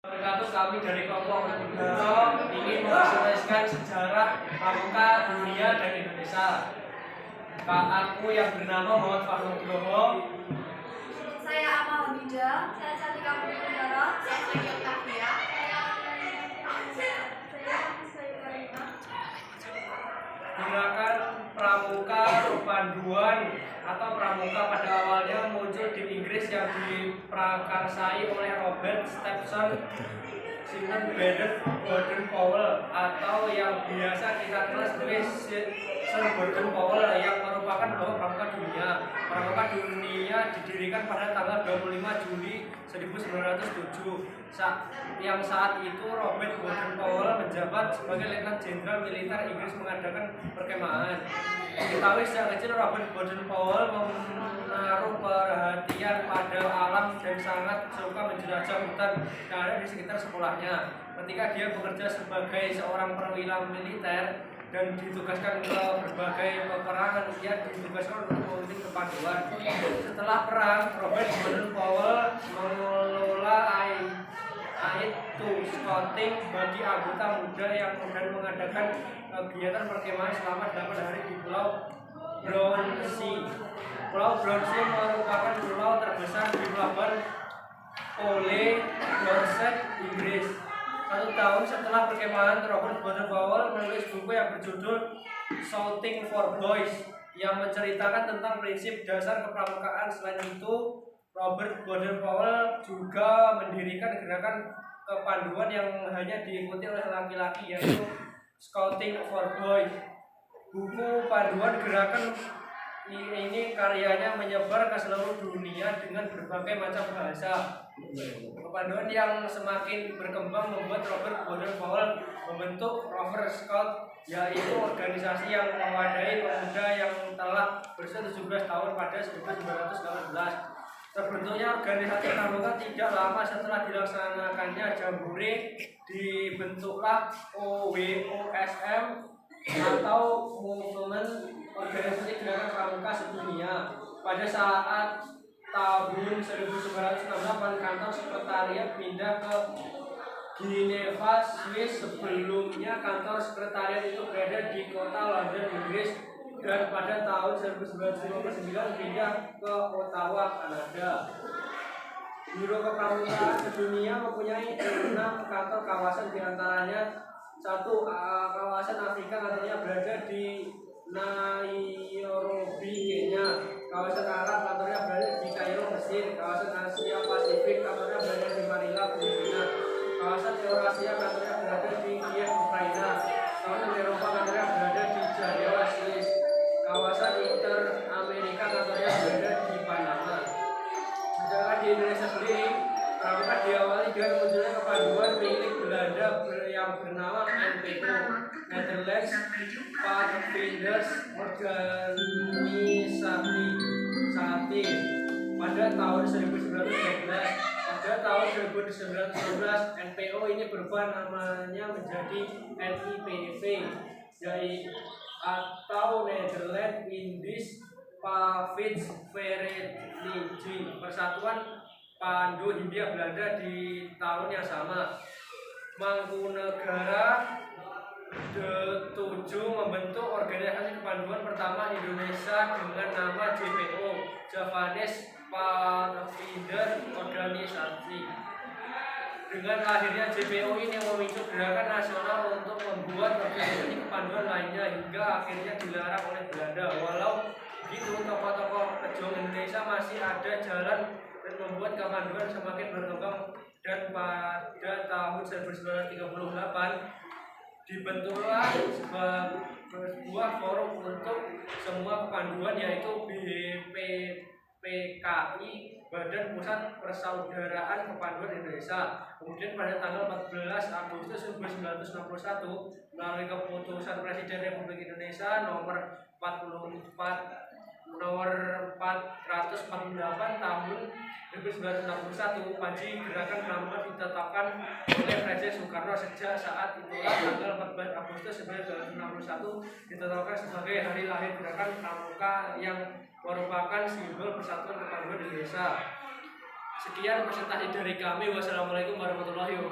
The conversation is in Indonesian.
Wabarakatuh. Kami dari kelompok Guru ingin mempresentasikan sejarah pramuka dunia dan Indonesia. Aku yang bernama Muhammad Fahru Nugroho. Saya Amal Hamida. Saya Cantika Putri Negara. Saya Sri Octavia. Gerakan pramuka panduan atau pramuka pada awalnya muncul di Inggris yang diprakarsai oleh Robert Stephenson, Simon Baden-Powell atau yang biasa kita kenal sebagai Sir Baden-Powell yang merupakan bahwa pramuka dunia. Pramuka dunia didirikan pada tanggal 25 Juli 1907. Yang saat itu Robert Baden-Powell menjabat sebagai Letnan Jenderal Militer Inggris mengadakan perkemahan. Diketahui sejak kecil Robert Baden-Powell menaruh perhatian pada alam dan sangat suka menjelajah hutan yang ada di sekitar sekolahnya. Ketika dia bekerja sebagai seorang perwira militer dan ditugaskan ke berbagai peperangan, ia ditugaskan untuk memimpin kepanduan. Setelah perang, Robert Baden-Powell mengelola scouting bagi anggota muda yang kemudian mengadakan kegiatan perkemahan selama 8 hari di Pulau Brownsea. Pulau Brownsea merupakan pulau terbesar di pelabuhan oleh Dorset, Inggris. 1 tahun setelah perkemahan, Robert Baden-Powell menulis buku yang berjudul Shouting for Boys yang menceritakan tentang prinsip dasar kepramukaan. Selain itu, Robert Baden-Powell juga mendirikan gerakan kepanduan yang hanya diikuti oleh laki-laki, yaitu Scouting for Boys. Buku panduan gerakan ini karyanya menyebar ke seluruh dunia dengan berbagai macam bahasa. Kepanduan yang semakin berkembang membuat Robert Baden-Powell membentuk Rover Scout, yaitu organisasi yang mewadahi pemuda yang telah berusia 17 tahun pada 1918. Terbentuknya organisasi pramuka tidak lama setelah dilaksanakannya Jambore, dibentuklah OWOSM atau Movement Organisasi Gerakan Pramuka Sedunia. Pada saat tahun 1968, kantor sekretariat pindah ke Geneva, Swiss. Sebelumnya kantor sekretariat itu berada di kota London, Inggris, dan pada tahun 1959 pindah ke Ottawa, Kanada. Biro Kepramukaan Sedunia mempunyai 6 kantor kawasan, diantaranya 1 kawasan Afrika kantornya berada di Nairobi, Kenya. Kawasan Arab kantornya berada di Kairo, Mesir. Kawasan Asia Pasifik kantornya berada di Manila, Filipina. Kawasan Eurasia kantornya berada di Kiev, Ukraina. Kawasan Eropa kantornya berada di Jenewa, Swiss. Kawasan Inter-Amerika kantornya berada di Panama. Sedangkan di Indonesia sendiri, pramuka diawali dengan munculnya kepanduan milik Belanda yang bernama NPO, Netherlands Pathfinders Organisasi, pada tahun 1912. Pada tahun 1919, NPO ini berubah namanya menjadi NIPV, atau Netherlands Indisch Pavilsvereniging, Persatuan Pandu Hindia Belanda. Di tahun yang sama, Mangkunegara D7 membentuk organisasi kepanduan pertama Indonesia dengan nama JPO, Javanese Pathfinder Organisasi. Dengan lahirnya JPO ini memicu gerakan nasional untuk membuat organisasi kepanduan lainnya hingga akhirnya dilarang oleh Belanda. Walau begitu, tokoh-tokoh pejuang Indonesia masih ada jalan dan membuat kepanduan semakin berkembang, dan pada tahun 1938 dibentuklah sebuah forum untuk semua kepanduan, yaitu BPPKI, Badan Pusat Persaudaraan Kepanduan Indonesia. Kemudian pada tanggal 14 Agustus 1961 melalui keputusan Presiden Republik Indonesia nomor 448 tahun 1961, Panji Gerakan Pramuka ditetapkan oleh Presiden Soekarno. Sejak saat itulah tanggal 14 Agustus 1961 ditetapkan sebagai hari lahir Gerakan Pramuka yang merupakan simbol persatuan kepanduan Indonesia. Sekian presentasi dari kami. Wassalamualaikum warahmatullahi wabarakatuh.